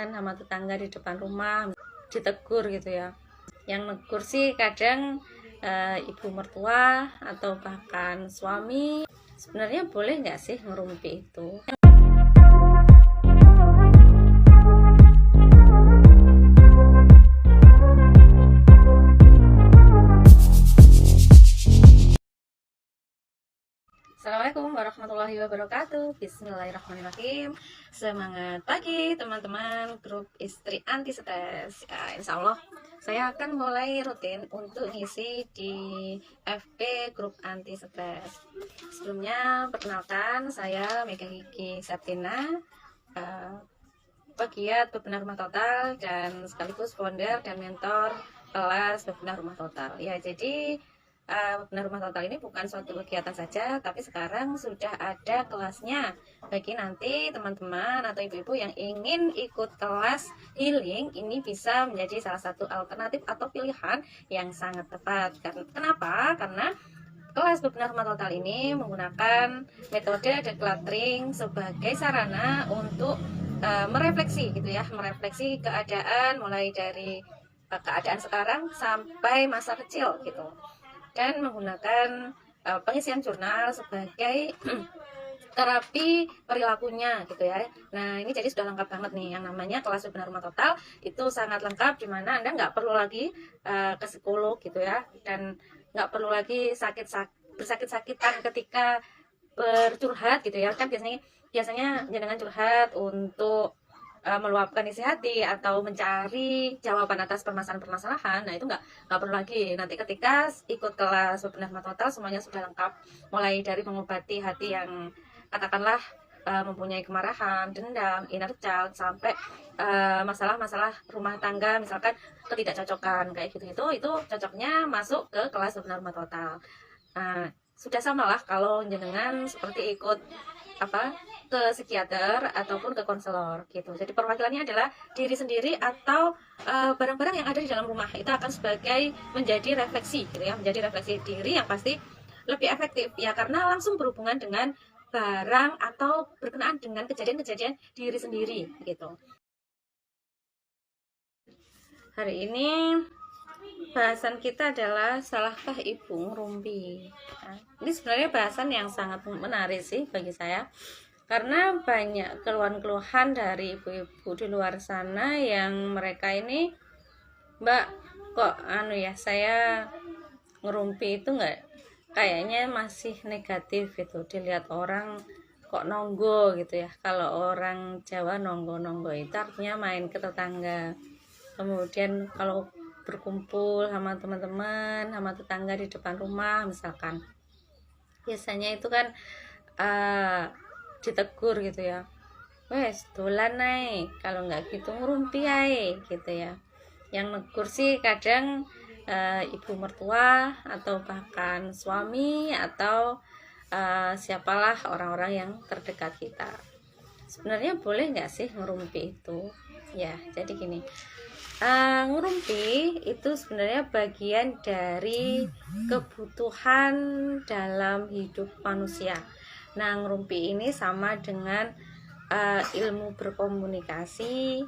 teman-teman, sama tetangga di depan rumah ditegur gitu ya. Yang negur sih kadang ibu mertua atau bahkan suami. Sebenarnya boleh nggak sih ngerumpi itu? Assalamualaikum warahmatullahi wabarakatuh. Bismillahirrahmanirrahim. Semangat pagi teman-teman grup istri anti stres ya, insya Allah saya akan mulai rutin untuk ngisi di FB grup anti stres. Sebelumnya perkenalkan, saya Mega Gigi Septina, pegiat bebenah rumah total dan sekaligus founder dan mentor kelas bebenah rumah total ya. Jadi bebenah rumah total ini bukan suatu kegiatan saja, tapi sekarang sudah ada kelasnya bagi nanti teman-teman atau ibu-ibu yang ingin ikut kelas healing. Ini bisa menjadi salah satu alternatif atau pilihan yang sangat tepat. Kenapa? Karena kelas bebenah rumah total ini menggunakan metode decluttering sebagai sarana untuk merefleksi gitu ya, merefleksi keadaan mulai dari keadaan sekarang sampai masa kecil gitu, dan menggunakan pengisian jurnal sebagai terapi perilakunya gitu ya. Nah ini jadi sudah lengkap banget nih, yang namanya kelas bebenah rumah total itu sangat lengkap, dimana Anda nggak perlu lagi ke psikolog gitu ya, dan nggak perlu lagi bersakit-sakitan ketika bercurhat gitu ya. Kan biasanya jangan curhat untuk meluapkan isi hati atau mencari jawaban atas permasalahan-permasalahan. Nah itu nggak perlu lagi. Nanti ketika ikut kelas bebenah rumah total semuanya sudah lengkap, mulai dari mengobati hati yang katakanlah mempunyai kemarahan, dendam, inner child, sampai masalah-masalah rumah tangga, misalkan ketidakcocokan kayak gitu, itu cocoknya masuk ke kelas bebenah rumah total. Nah, sudah samalah kalau jenengan seperti ikut ke psikiater ataupun ke konselor gitu. Jadi perwakilannya adalah diri sendiri atau barang-barang yang ada di dalam rumah. Itu akan sebagai menjadi refleksi gitu ya, menjadi refleksi diri yang pasti lebih efektif ya, karena langsung berhubungan dengan barang atau berkenaan dengan kejadian-kejadian diri sendiri gitu. Hari ini bahasan kita adalah salahkah ibu ngerumpi. Nah, ini sebenarnya bahasan yang sangat menarik sih bagi saya, karena banyak keluhan-keluhan dari ibu-ibu di luar sana yang mereka ini, Mbak, kok saya ngerumpi itu nggak, kayaknya masih negatif gitu, dilihat orang kok nonggo gitu ya. Kalau orang Jawa nonggo itu artinya main ke tetangga. Kemudian kalau berkumpul sama teman-teman, sama tetangga di depan rumah misalkan, biasanya itu kan ditegur gitu ya, wes dolan naik, kalau nggak gitu ngerumpi ae gitu ya. Yang negur sih kadang ibu mertua atau bahkan suami atau siapalah orang-orang yang terdekat kita. Sebenarnya boleh nggak sih ngerumpi itu ya? Jadi gini, ngerumpi itu sebenarnya bagian dari kebutuhan dalam hidup manusia. Nah, ngerumpi ini sama dengan ilmu berkomunikasi,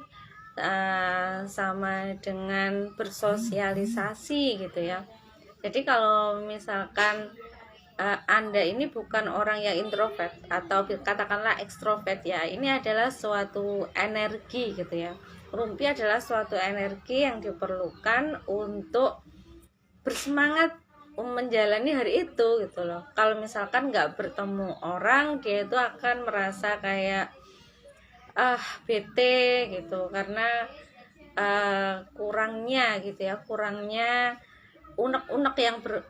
sama dengan bersosialisasi gitu ya. Jadi kalau misalkan Anda ini bukan orang yang introvert atau katakanlah ekstrovert ya, ini adalah suatu energi gitu ya. Rumpi adalah suatu energi yang diperlukan untuk bersemangat menjalani hari itu gitu loh. Kalau misalkan nggak bertemu orang, dia itu akan merasa kayak bete gitu, karena kurangnya gitu ya, kurangnya unek-unek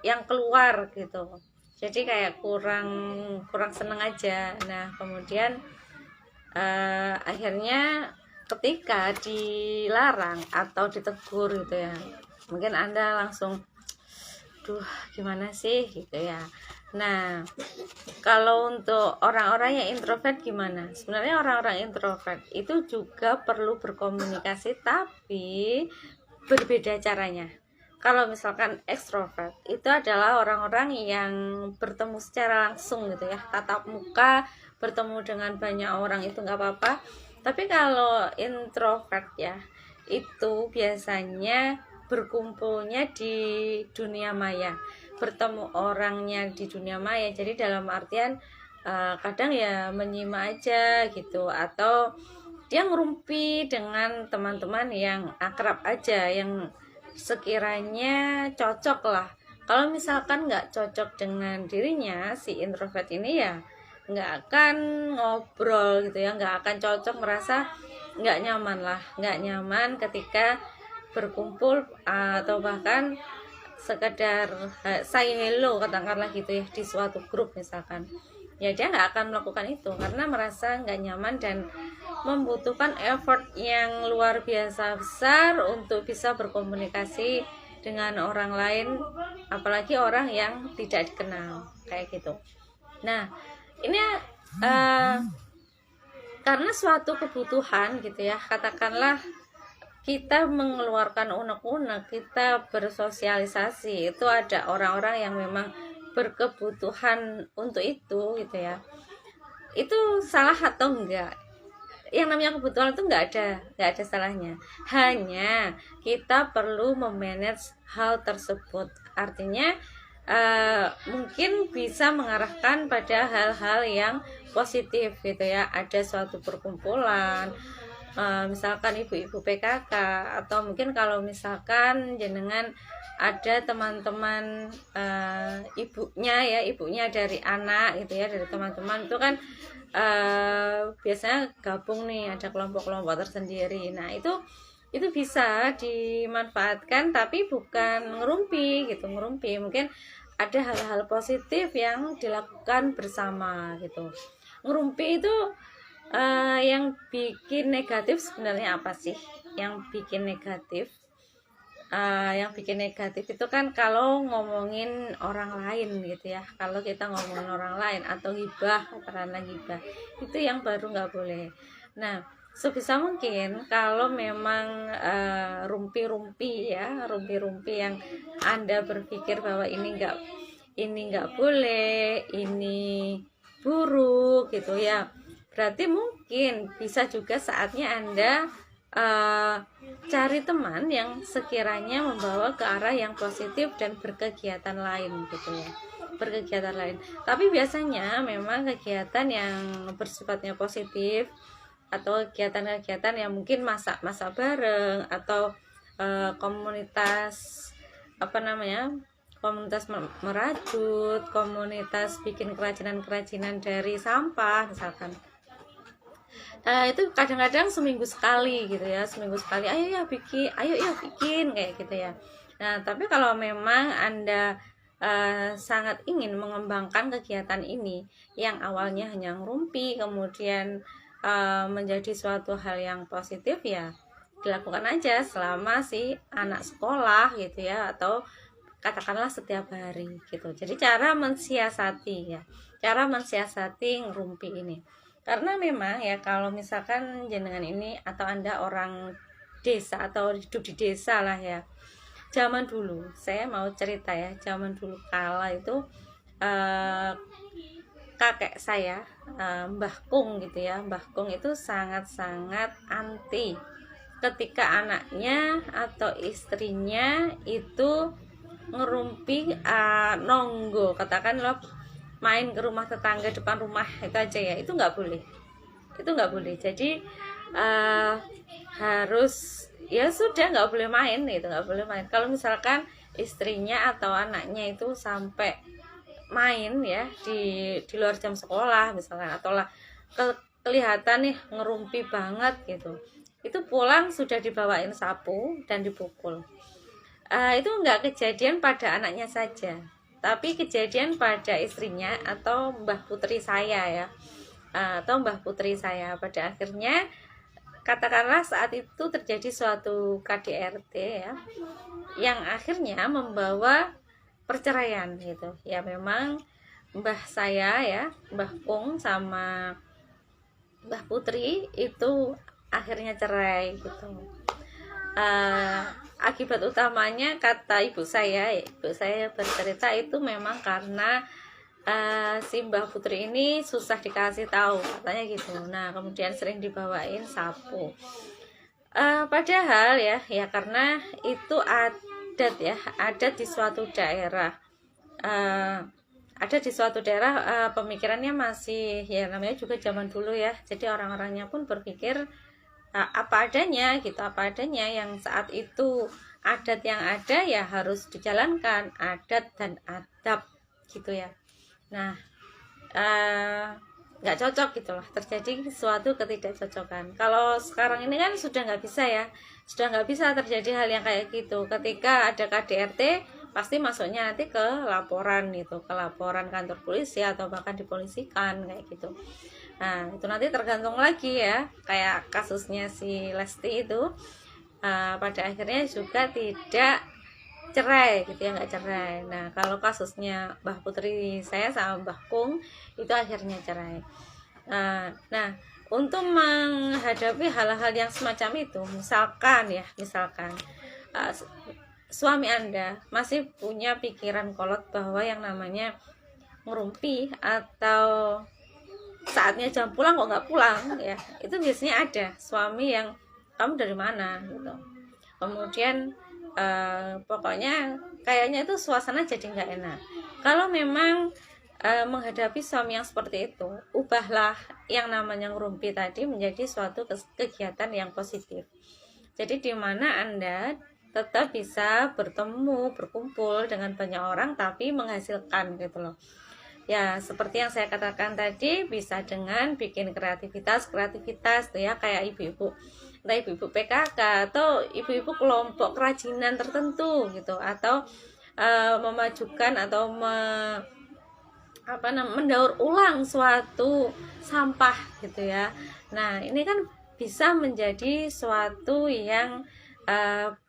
yang keluar gitu. Jadi kayak kurang seneng aja. Nah kemudian akhirnya ketika dilarang atau ditegur gitu ya, mungkin Anda langsung duh gimana sih gitu ya. Nah kalau untuk orang-orang yang introvert gimana? Sebenarnya orang-orang introvert itu juga perlu berkomunikasi, tapi berbeda caranya. Kalau misalkan ekstrovert itu adalah orang-orang yang bertemu secara langsung gitu ya, tatap muka, bertemu dengan banyak orang itu nggak apa-apa, Tapi kalau introvert ya, itu biasanya berkumpulnya di dunia maya, bertemu orangnya di dunia maya. Jadi dalam artian kadang ya menyimak aja gitu, atau dia ngerumpi dengan teman-teman yang akrab aja, yang sekiranya cocok lah. Kalau misalkan nggak cocok dengan dirinya, si introvert ini ya nggak akan ngobrol gitu ya, nggak akan cocok, merasa nggak nyaman lah, nggak nyaman ketika berkumpul, atau bahkan sekedar say hello katakanlah gitu ya di suatu grup misalkan, ya dia nggak akan melakukan itu karena merasa nggak nyaman dan membutuhkan effort yang luar biasa besar untuk bisa berkomunikasi dengan orang lain, apalagi orang yang tidak dikenal kayak gitu. Nah ini karena suatu kebutuhan gitu ya, katakanlah kita mengeluarkan unek-unek, kita bersosialisasi, itu ada orang-orang yang memang berkebutuhan untuk itu gitu ya. Itu salah atau enggak? Yang namanya kebutuhan itu enggak ada salahnya. Hanya kita perlu memanage hal tersebut. Artinya mungkin bisa mengarahkan pada hal-hal yang positif gitu ya. Ada suatu perkumpulan, misalkan ibu-ibu PKK, atau mungkin kalau misalkan jenengan ada teman-teman ibunya dari anak gitu ya, dari teman-teman itu kan biasanya gabung nih, ada kelompok-kelompok tersendiri. Nah itu bisa dimanfaatkan, tapi bukan ngerumpi gitu. Ngerumpi mungkin ada hal-hal positif yang dilakukan bersama gitu. Ngerumpi itu yang bikin negatif sebenarnya apa sih? Yang bikin negatif itu kan kalau ngomongin orang lain gitu ya. Kalau kita ngomongin orang lain atau hibah, katakanlah hibah, itu yang baru nggak boleh. Nah sebisa mungkin kalau memang rumpi-rumpi yang Anda berpikir bahwa ini nggak boleh, ini buruk gitu ya, berarti mungkin bisa juga saatnya Anda cari teman yang sekiranya membawa ke arah yang positif dan berkegiatan lain gitu ya, berkegiatan lain. Tapi biasanya memang kegiatan yang bersifatnya positif atau kegiatan-kegiatan yang mungkin masak bareng, atau komunitas komunitas merajut, komunitas bikin kerajinan dari sampah misalkan. Itu kadang-kadang seminggu sekali gitu ya, ayo ya bikin kayak gitu ya. Nah tapi kalau memang Anda sangat ingin mengembangkan kegiatan ini yang awalnya hanya ngerumpi, kemudian menjadi suatu hal yang positif, ya dilakukan aja selama si anak sekolah gitu ya, atau katakanlah setiap hari gitu. Jadi cara mensiasati ngerumpi ini, karena memang ya kalau misalkan jenengan ini atau Anda orang desa atau hidup di desa lah ya, zaman dulu saya mau cerita ya, zaman dulu kala itu kakek saya, Mbah Kung gitu ya, Mbah Kung itu sangat-sangat anti ketika anaknya atau istrinya itu ngerumpi, nonggo, katakanlah main ke rumah tetangga depan rumah itu aja ya, itu nggak boleh. Jadi harus ya sudah nggak boleh main gitu, nggak boleh main. Kalau misalkan istrinya atau anaknya itu sampai main ya di luar jam sekolah misalkan, atau lah kelihatan nih ngerumpi banget gitu, itu pulang sudah dibawain sapu dan dipukul. Itu nggak kejadian pada anaknya saja, tapi kejadian pada istrinya atau mbah putri saya ya, pada akhirnya katakanlah saat itu terjadi suatu KDRT ya, yang akhirnya membawa perceraian gitu ya. Memang mbah saya ya, Mbah Kung sama mbah putri itu akhirnya cerai gitu. Akibat utamanya kata ibu saya bercerita itu memang karena si Mbah Putri ini susah dikasih tahu katanya gitu. Nah kemudian sering dibawain sapu. Padahal ya karena itu adat ya, adat di suatu daerah. Ada di suatu daerah pemikirannya masih ya namanya juga zaman dulu ya. Jadi orang-orangnya pun berpikir apa adanya gitu, apa adanya yang saat itu adat yang ada ya harus dijalankan, adat dan adab gitu ya. Nah nggak cocok gitulah, terjadi suatu ketidakcocokan. Kalau sekarang ini kan sudah nggak bisa ya, sudah nggak bisa terjadi hal yang kayak gitu. Ketika ada KDRT pasti masuknya nanti ke laporan gitu, ke laporan kantor polisi atau bahkan dipolisikan kayak gitu. Nah itu nanti tergantung lagi ya, kayak kasusnya si Lesti itu pada akhirnya juga tidak cerai gitu ya, nggak cerai. Nah kalau kasusnya Mbah Putri saya sama Mbah Kung itu akhirnya cerai. Nah untuk menghadapi hal-hal yang semacam itu, misalkan suami Anda masih punya pikiran kolot bahwa yang namanya ngerumpi atau saatnya jam pulang kok nggak pulang ya, itu biasanya ada suami yang kamu dari mana gitu. Kemudian pokoknya kayaknya itu suasana jadi nggak enak. Kalau memang menghadapi suami yang seperti itu, ubahlah yang namanya ngerumpi tadi menjadi suatu kegiatan yang positif. Jadi di mana Anda tetap bisa bertemu, berkumpul dengan banyak orang tapi menghasilkan gitu loh. Ya seperti yang saya katakan tadi, bisa dengan bikin kreativitas tuh ya, kayak ibu-ibu, entah ibu-ibu PKK atau ibu-ibu kelompok kerajinan tertentu gitu, atau memajukan atau mendaur ulang suatu sampah gitu ya. Nah ini kan bisa menjadi suatu yang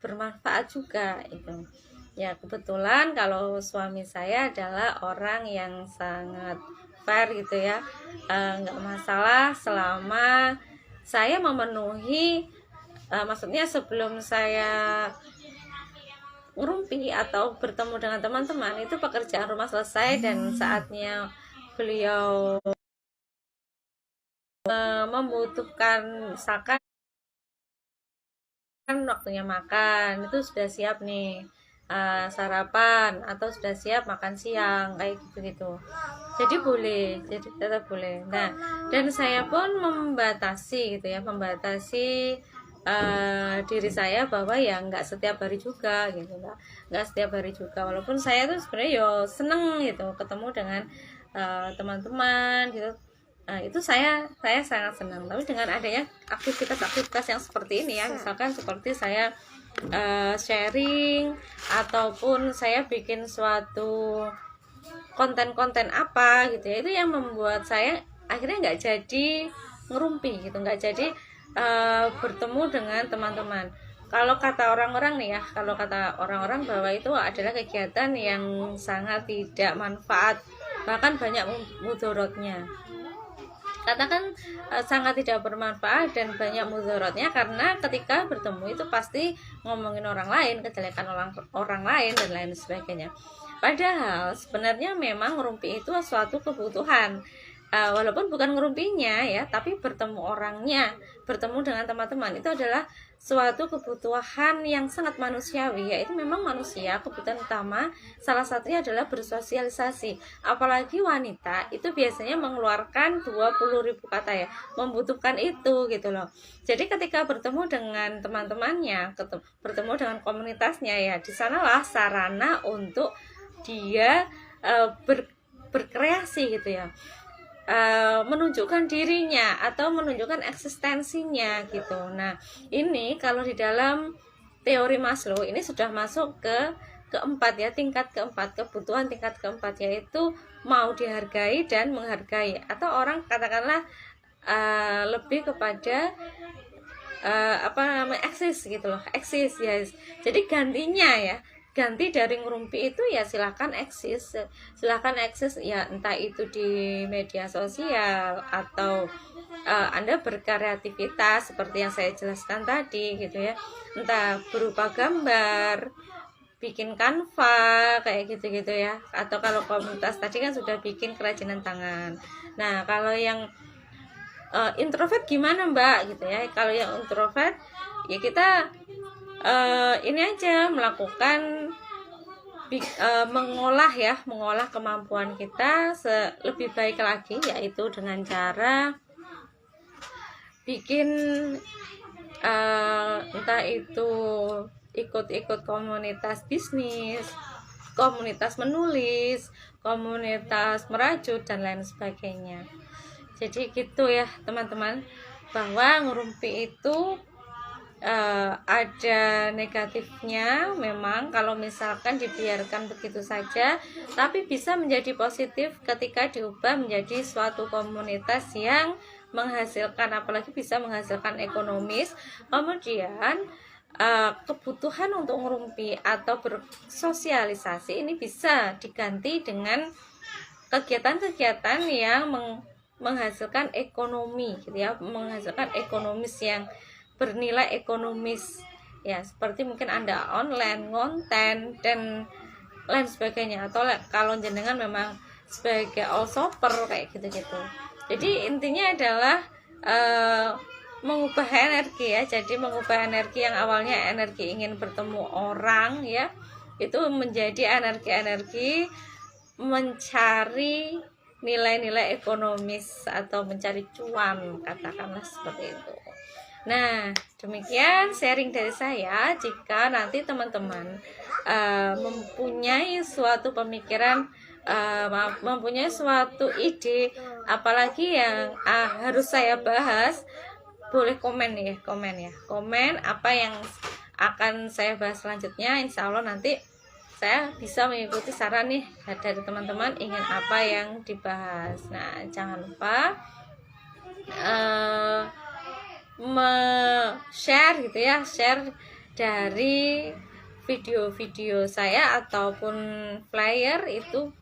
bermanfaat juga itu. Ya kebetulan kalau suami saya adalah orang yang sangat fair gitu ya, nggak masalah selama saya memenuhi, maksudnya sebelum saya ngerumpi atau bertemu dengan teman-teman itu pekerjaan rumah selesai dan saatnya beliau membutuhkan, misalkan waktunya makan itu sudah siap nih, sarapan atau sudah siap makan siang kayak gitu-gitu, jadi tetap boleh. Nah dan saya pun membatasi gitu ya, diri saya bahwa ya nggak setiap hari juga gitu, nggak setiap hari juga, walaupun saya tuh sebenarnya yo seneng gitu ketemu dengan teman-teman gitu. Itu saya sangat senang, tapi dengan adanya aktivitas yang seperti ini ya, misalkan seperti saya sharing ataupun saya bikin suatu konten-konten apa gitu ya, itu yang membuat saya akhirnya nggak jadi ngerumpi gitu, nggak jadi bertemu dengan teman-teman. Kalau kata orang-orang nih ya, bahwa itu adalah kegiatan yang sangat tidak manfaat, bahkan banyak mudorotnya. Katakan sangat tidak bermanfaat dan banyak mudorotnya, karena ketika bertemu itu pasti ngomongin orang lain, kejelekan orang lain dan lain sebagainya. Padahal sebenarnya memang ngerumpi itu suatu kebutuhan, walaupun bukan ngerumpinya ya, tapi bertemu orangnya, bertemu dengan teman-teman itu adalah suatu kebutuhan yang sangat manusiawi, yaitu memang manusia kebutuhan utama salah satunya adalah bersosialisasi. Apalagi wanita itu biasanya mengeluarkan 20.000 kata ya, membutuhkan itu gitu loh. Jadi ketika bertemu dengan teman-temannya, bertemu dengan komunitasnya ya, di sanalah sarana untuk dia berkreasi gitu ya, menunjukkan dirinya atau menunjukkan eksistensinya gitu. Nah ini kalau di dalam teori Maslow ini sudah masuk ke keempat ya, tingkat keempat, kebutuhan tingkat keempat, yaitu mau dihargai dan menghargai, atau orang katakanlah lebih kepada eksis gitu loh, eksis ya. Jadi ganti dari ngerumpi itu ya silahkan eksis ya, entah itu di media sosial atau Anda berkreativitas seperti yang saya jelaskan tadi gitu ya, entah berupa gambar, bikin Canva kayak gitu-gitu ya. Atau kalau komunitas tadi kan sudah bikin kerajinan tangan. Nah, kalau yang introvert gimana Mbak gitu ya. Kalau yang introvert ya kita ini aja melakukan mengolah kemampuan kita lebih baik lagi, yaitu dengan cara bikin entah itu ikut-ikut komunitas bisnis, komunitas menulis, komunitas merajut dan lain sebagainya. Jadi gitu ya teman-teman, bahwa ngerumpi itu ada negatifnya memang kalau misalkan dibiarkan begitu saja, tapi bisa menjadi positif ketika diubah menjadi suatu komunitas yang menghasilkan, apalagi bisa menghasilkan ekonomis. Kemudian kebutuhan untuk ngerumpi atau bersosialisasi ini bisa diganti dengan kegiatan-kegiatan yang menghasilkan ekonomi gitu ya, menghasilkan ekonomis yang bernilai ekonomis ya, seperti mungkin Anda online, konten dan lain sebagainya, atau kalau jenengan memang sebagai all shopper kayak gitu-gitu. Jadi intinya adalah mengubah energi ya. Jadi mengubah energi yang awalnya energi ingin bertemu orang ya, itu menjadi energi-energi mencari nilai-nilai ekonomis atau mencari cuan, katakanlah seperti itu. Nah, demikian sharing dari saya. Jika nanti teman-teman mempunyai suatu pemikiran, mempunyai suatu ide, apalagi yang harus saya bahas, boleh komen ya, komen apa yang akan saya bahas selanjutnya. Insya Allah nanti saya bisa mengikuti saran nih dari teman-teman ingin apa yang dibahas. Nah, jangan lupa share gitu ya, share dari video-video saya ataupun flyer itu,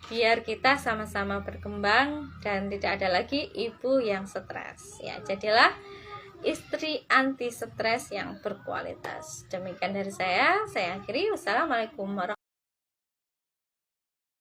biar kita sama-sama berkembang dan tidak ada lagi ibu yang stres ya. Jadilah istri anti stres yang berkualitas. Demikian dari saya akhiri. Wassalamualaikum warahmatullahi wabarakatuh.